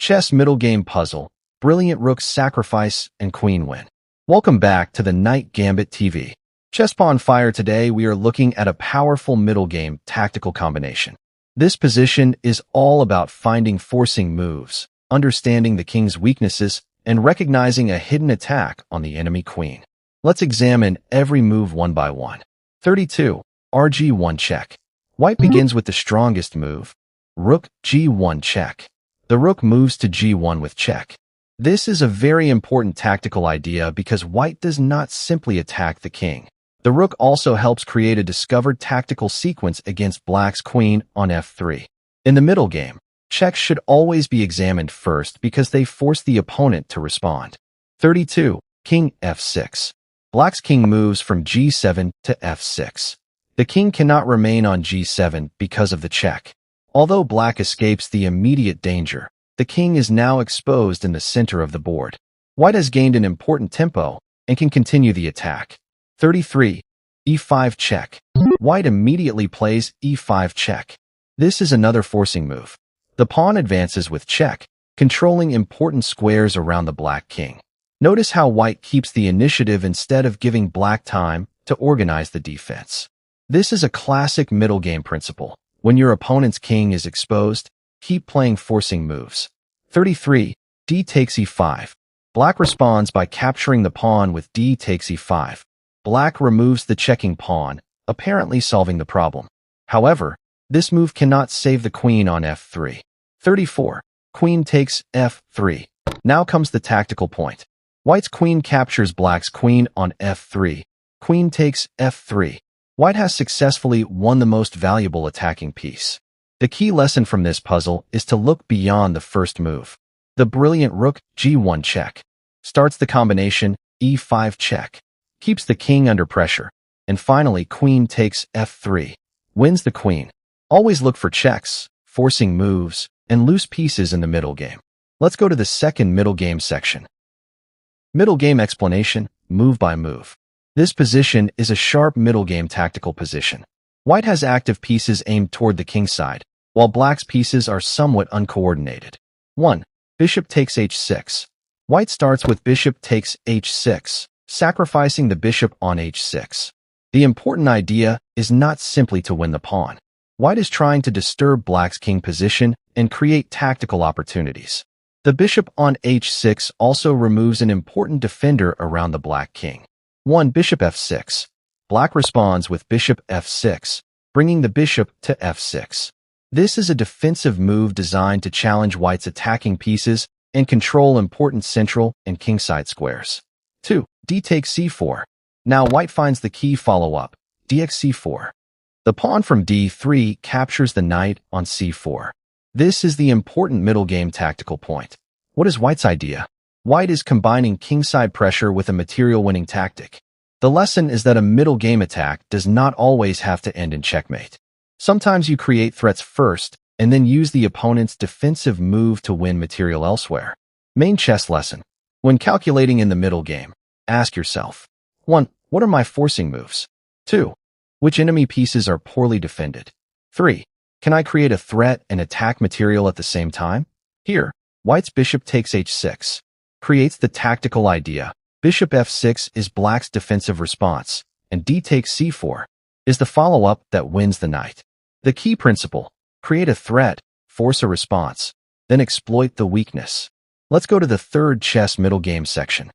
Chess middle game puzzle, brilliant rook sacrifice, and queen win. Welcome back to the Knight Gambit TV. Chess Pawn Fire. Today we are looking at a powerful middle game tactical combination. This position is all about finding forcing moves, understanding the king's weaknesses, and recognizing a hidden attack on the enemy queen. Let's examine every move one by one. 32. RG1 check. White begins with the strongest move, Rook G1 check. The rook moves to G1 with check. This is a very important tactical idea because white does not simply attack the king. The rook also helps create a discovered tactical sequence against black's queen on F3. In the middle game, checks should always be examined first because they force the opponent to respond. 32. King F6. Black's king moves from G7 to F6. The king cannot remain on G7 because of the check. Although black escapes the immediate danger, the king is now exposed in the center of the board. White has gained an important tempo and can continue the attack. 33. E5 check. White immediately plays E5 check. This is another forcing move. The pawn advances with check, controlling important squares around the black king. Notice how white keeps the initiative instead of giving black time to organize the defense. This is a classic middle game principle. When your opponent's king is exposed, keep playing forcing moves. 33. D takes E5. Black responds by capturing the pawn with D takes E5. Black removes the checking pawn, apparently solving the problem. However, this move cannot save the queen on F3. 34. Queen takes F3. Now comes the tactical point. White's queen captures black's queen on F3. Queen takes F3. White has successfully won the most valuable attacking piece. The key lesson from this puzzle is to look beyond the first move. The brilliant rook G1 check starts the combination E5 check, keeps the king under pressure, and finally queen takes F3, wins the queen. Always look for checks, forcing moves, and loose pieces in the middle game. Let's go to the second middle game section. Middle game explanation, move by move. This position is a sharp middle game tactical position. White has active pieces aimed toward the king side, while black's pieces are somewhat uncoordinated. 1. Bishop takes H6. White starts with bishop takes H6, sacrificing the bishop on H6. The important idea is not simply to win the pawn. White is trying to disturb black's king position and create tactical opportunities. The bishop on H6 also removes an important defender around the black king. 1. Bishop F6. Black responds with bishop F6, bringing the bishop to F6. This is a defensive move designed to challenge white's attacking pieces and control important central and kingside squares. 2. D takes C4. Now white finds the key follow-up, dxc4. The pawn from D3 captures the knight on C4. This is the important middle game tactical point. What is white's idea? White is combining kingside pressure with a material-winning tactic. The lesson is that a middle game attack does not always have to end in checkmate. Sometimes you create threats first and then use the opponent's defensive move to win material elsewhere. Main chess lesson. When calculating in the middle game, ask yourself, 1. What are my forcing moves? 2. Which enemy pieces are poorly defended? 3. Can I create a threat and attack material at the same time? Here, white's bishop takes H6. Creates the tactical idea. Bishop F6 is black's defensive response, and D takes C4 is the follow-up that wins the knight. The key principle, create a threat, force a response, then exploit the weakness. Let's go to the third chess middle game section.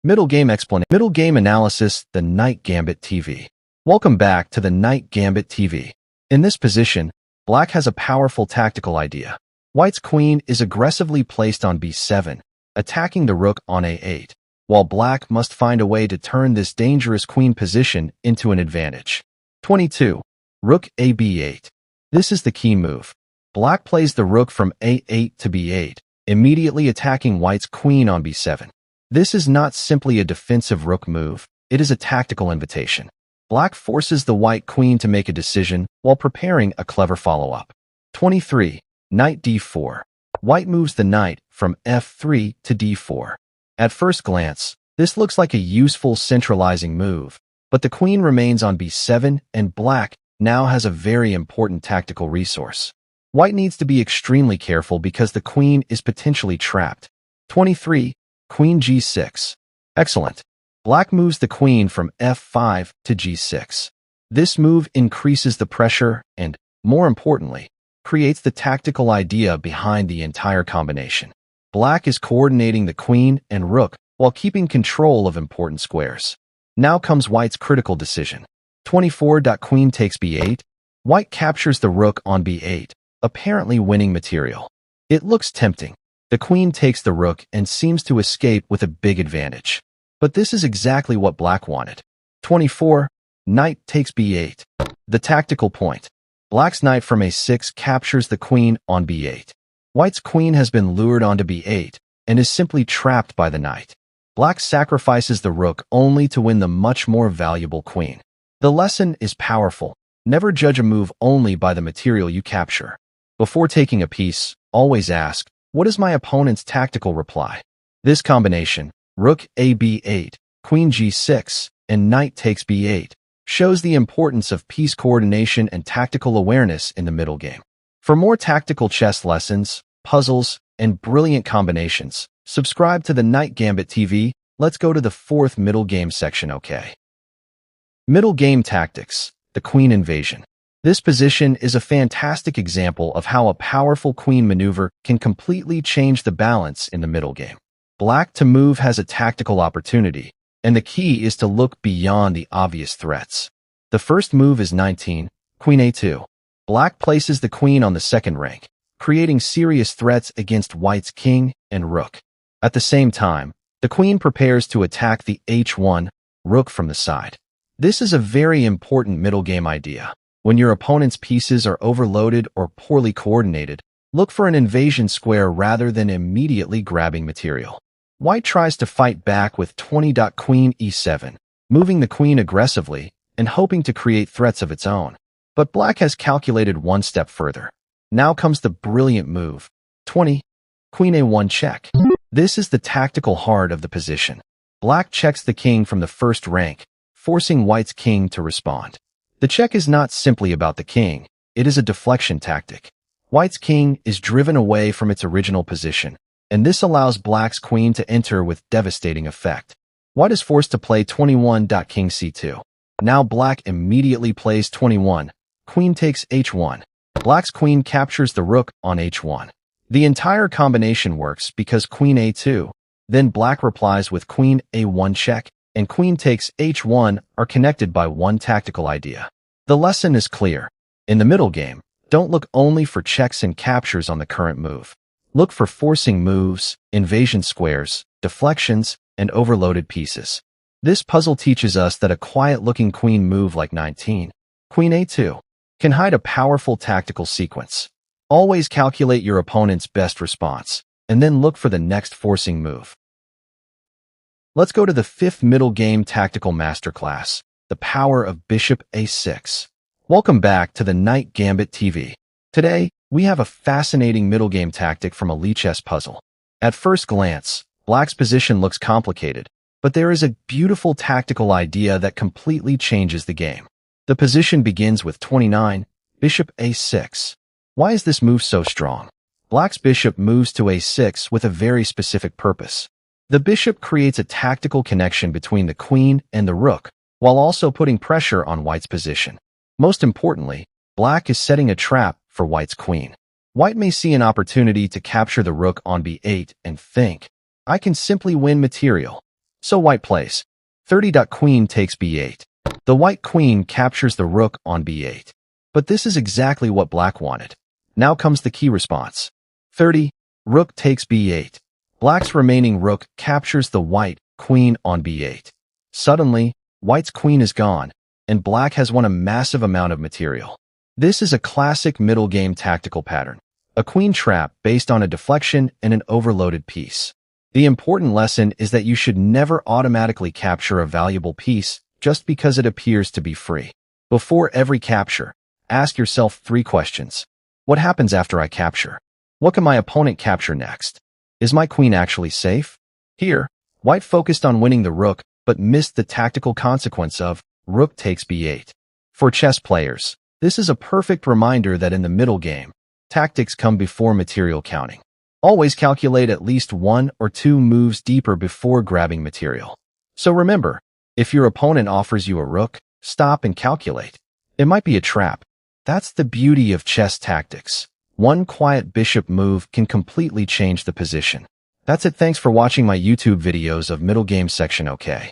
Middle game explanation. Middle game analysis, the Knight Gambit TV. Welcome back to the Knight Gambit TV. In this position, black has a powerful tactical idea. White's queen is aggressively placed on B7, attacking the rook on A8, while black must find a way to turn this dangerous queen position into an advantage. 22. Rook AB8. This is the key move. Black plays the rook from A8 to B8, immediately attacking white's queen on B7. This is not simply a defensive rook move, it is a tactical invitation. Black forces the white queen to make a decision while preparing a clever follow-up. 23. Knight D4. White moves the knight from F3 to D4. At first glance, this looks like a useful centralizing move, but the queen remains on B7 and black now has a very important tactical resource. White needs to be extremely careful because the queen is potentially trapped. 23. Queen g6. Excellent. Black moves the queen from f5 to g6. This move increases the pressure and, more importantly, creates the tactical idea behind the entire combination. Black is coordinating the queen and rook while keeping control of important squares. Now comes White's critical decision. 24. Queen takes b8. White captures the rook on b8, apparently winning material. It looks tempting. The queen takes the rook and seems to escape with a big advantage. But this is exactly what Black wanted. 24. Knight takes b8. The tactical point. Black's knight from a6 captures the queen on b8. White's queen has been lured onto b8 and is simply trapped by the knight. Black sacrifices the rook only to win the much more valuable queen. The lesson is powerful. Never judge a move only by the material you capture. Before taking a piece, always ask, what is my opponent's tactical reply? This combination, rook a b8, queen g6, and knight takes b8, shows the importance of piece coordination and tactical awareness in the middle game. For more tactical chess lessons, puzzles, and brilliant combinations, subscribe to the Knight Gambit TV. Let's go to the fourth middle game section. Okay. Middle game tactics, the queen invasion. This position is a fantastic example of how a powerful queen maneuver can completely change the balance in the middle game. Black to move has a tactical opportunity, and the key is to look beyond the obvious threats. The first move is 19, queen a2. Black places the queen on the second rank, creating serious threats against White's king and rook. At the same time, the queen prepares to attack the h1 rook from the side. This is a very important middle game idea. When your opponent's pieces are overloaded or poorly coordinated, look for an invasion square rather than immediately grabbing material. White tries to fight back with 20. Queen e7, moving the queen aggressively and hoping to create threats of its own. But Black has calculated one step further. Now comes the brilliant move. 20. Queen a1 check. This is the tactical heart of the position. Black checks the king from the first rank, forcing White's king to respond. The check is not simply about the king, it is a deflection tactic. White's king is driven away from its original position, and this allows Black's queen to enter with devastating effect. White is forced to play 21. King c2. Now Black immediately plays 21. Queen takes h1. Black's queen captures the rook on h1. The entire combination works because queen a2, then Black replies with queen a1 check, and queen takes h1 are connected by one tactical idea. The lesson is clear. In the middle game, don't look only for checks and captures on the current move. Look for forcing moves, invasion squares, deflections, and overloaded pieces. This puzzle teaches us that a quiet-looking queen move like 19, queen a2, can hide a powerful tactical sequence. Always calculate your opponent's best response, and then look for the next forcing move. Let's go to the fifth middle game tactical masterclass, the power of bishop a6. Welcome back to the Knight Gambit TV. Today, we have a fascinating middle game tactic from a Lichess puzzle. At first glance, Black's position looks complicated, but there is a beautiful tactical idea that completely changes the game. The position begins with 29, bishop a6. Why is this move so strong? Black's bishop moves to a6 with a very specific purpose. The bishop creates a tactical connection between the queen and the rook, while also putting pressure on White's position. Most importantly, Black is setting a trap for White's queen. White may see an opportunity to capture the rook on b8 and think, I can simply win material. So White plays 30. Queen takes b8. The White queen captures the rook on b8. But this is exactly what Black wanted. Now comes the key response. 30. Rook takes b8. Black's remaining rook captures the White queen on b8. Suddenly, White's queen is gone, and Black has won a massive amount of material. This is a classic middle game tactical pattern, a queen trap based on a deflection and an overloaded piece. The important lesson is that you should never automatically capture a valuable piece just because it appears to be free. Before every capture, ask yourself 3 questions. What happens after I capture? What can my opponent capture next? Is my queen actually safe? Here, White focused on winning the rook, but missed the tactical consequence of rook takes b8. For chess players, this is a perfect reminder that in the middle game, Tactics come before material counting. Always calculate at least 1 or 2 moves deeper before grabbing material. So remember, if your opponent offers you a rook, stop and calculate. It might be a trap. That's the beauty of chess tactics. One quiet bishop move can completely change the position. That's it. Thanks for watching my YouTube videos of Middlegame section. Okay.